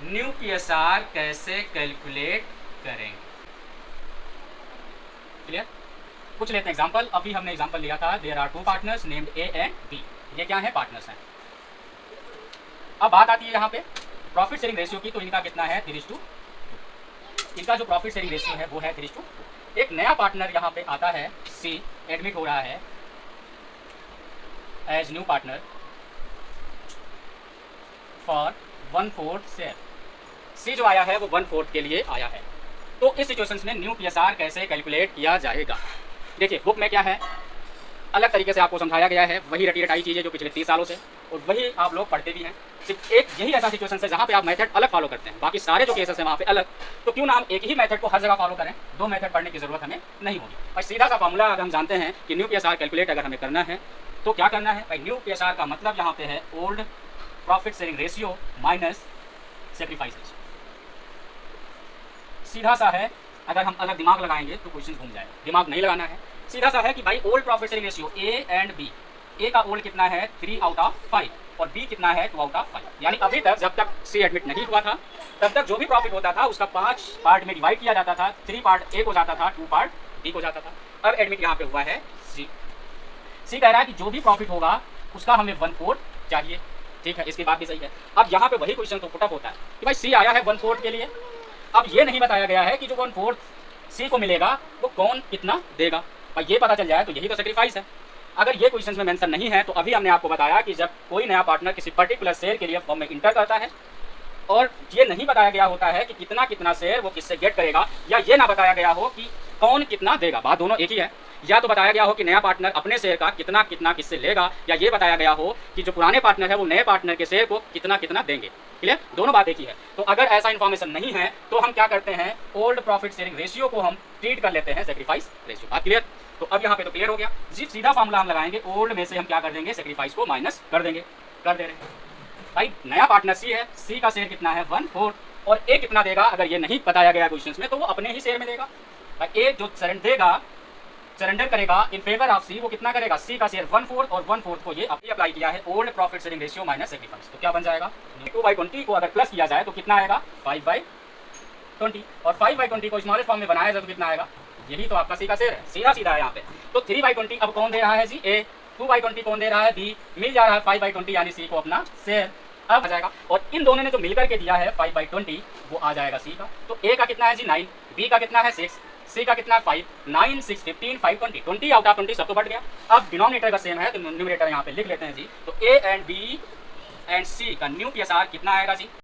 New PSR कैसे calculate करेंगे। Clear. कुछ लेते हैं एग्जांपल। अभी हमने एग्जांपल लिया था, there are two partners named A and B. ये क्या है? पार्टनर्स हैं। अब बात आती है यहाँ पे प्रॉफिट शेयरिंग रेशियो की, तो इनका कितना है? 3:2। इनका जो प्रॉफिट शेयरिंग रेशियो है वो है 3:2। एक नया पार्टनर यहाँ पे आता है, सी एडमिट हो रहा है as new partner for 1/4 share. C जो आया है वो 1/4 के लिए आया है। तो इस सिचुएशन में न्यू पीएसआर कैसे कैलकुलेट किया जाएगा? देखिए बुक में क्या है, अलग तरीके से आपको समझाया गया है, वही रटी रटाई चीज़ें जो पिछले 30 सालों से, और वही आप लोग पढ़ते भी हैं। सिर्फ एक यही ऐसा सिचुएशन है जहाँ पे आप मेथड अलग फॉलो करते हैं, बाकी सारे जो केसेस हैं वहाँ पे अलग। तो क्यों ना हम एक ही मेथड को हर जगह फॉलो करें, दो मेथड पढ़ने की जरूरत हमें नहीं होगी। और सीधा सा फॉर्मूला अगर हम जानते हैं कि न्यू पीएसआर कैलकुलेट अगर हमें करना है तो क्या करना है भाई? न्यू पीएसआर का मतलब यहाँ पे है old profit sharing ratio minus sacrifice ratio. सीधा सा है, अगर हम अलग दिमाग लगाएंगे तो क्वेश्चन घूम जाएगा। दिमाग नहीं लगाना है, सीधा सा है कि भाई old profit sharing ratio A and B. A का ओल्ड कितना है? 3/5 और बी कितना है? 2/5। यानी अभी तक जब तक सी एडमिट नहीं हुआ था तब तक जो भी प्रॉफिट होता था उसका 5 पार्ट में डिवाइड किया जाता था। 3 पार्ट ए को जाता था, 2 पार्ट बी को जाता था। अब एडमिट यहाँ पे हुआ है सी। सी कह रहा है कि जो भी प्रॉफिट होगा उसका हमें 1/4 चाहिए। ठीक है, इसकी बात भी सही है। अब यहाँ पे वही क्वेश्चन तो पुटअप होता है कि भाई सी आया है 1/4 के लिए। अब ये नहीं बताया गया है कि जो 1/4 सी को मिलेगा वो कौन कितना देगा। और ये पता चल जाए तो यही तो सेक्रीफाइस है। अगर ये क्वेश्चन में मेंशन नहीं है तो अभी हमने आपको बताया कि जब कोई नया पार्टनर किसी पर्टिकुलर शेयर के लिए फॉर्म में इंटर करता है और ये नहीं बताया गया होता है कि कितना कितना शेयर वो किससे गेट करेगा, या ये ना बताया गया हो कि कौन कितना देगा, बात दोनों एक ही है। या तो बताया गया हो कि नया पार्टनर अपने शेयर का कितना कितना किससे लेगा, या ये बताया गया हो कि जो पुराने पार्टनर है वो नए पार्टनर के शेयर को कितना कितना देंगे। क्लियर, दोनों बात एक ही है। तो अगर ऐसा इन्फॉर्मेशन नहीं है तो हम क्या करते हैं, ओल्ड प्रॉफिट शेयरिंग रेशियो को हम ट्रीट कर लेते हैं सेक्रीफाइस रेशियो। बात क्लियर। तो अब यहाँ पे तो क्लियर हो गया जी। सीधा फॉर्मूला हम लगाएंगे, ओल्ड में से हम क्या कर देंगे? सेक्रीफाइस को माइनस कर देंगे। कर दे रहे हैं भाई, नया पार्टनर सी है, सी का शेयर कितना है? 1/4। और ए कितना देगा? अगर ये नहीं बताया गया क्वेश्चन में तो वो अपने ही शेयर में देगा। भाई ए जो सरेंडर करेगा इन फेवर ऑफ सी, वो कितना करेगा? सी का शेयर 1/4 और 1/4 को ये अप्लाई किया है old profit sharing ratio minus sacrifice. तो क्या बन जाएगा? 2/20 को अगर प्लस किया जाए तो कितना आएगा? 5/20। और 5/20 को स्मॉलेस्ट फॉर्म में बनाया जाए तो कितना आएगा? यही तो आपका सी का शेयर है, सीधा सीधा है यहाँ पे। तो 3/20 अब कौन दे रहा है जी? ए। 2/20 कौन दे रहा है? बी। मिल जा रहा है 5/20 यानी सी को अपना शेयर। अब आ जाएगा, और इन दोनों ने जो मिलकर के दिया है 5/20 वो आ जाएगा सी का। तो ए का कितना है जी? 9। बी का कितना है? 6। सी का कितना है? 5। 9 6 15 5 20 आउट ऑफ 20 सब तो बढ़ गया। अब डिनोमिनेटर का सेम है तो न्यूमरेटर यहाँ पे लिख लेते हैं जी। तो ए एंड बी एंड सी का न्यू पीएसआर कितना आएगा जी?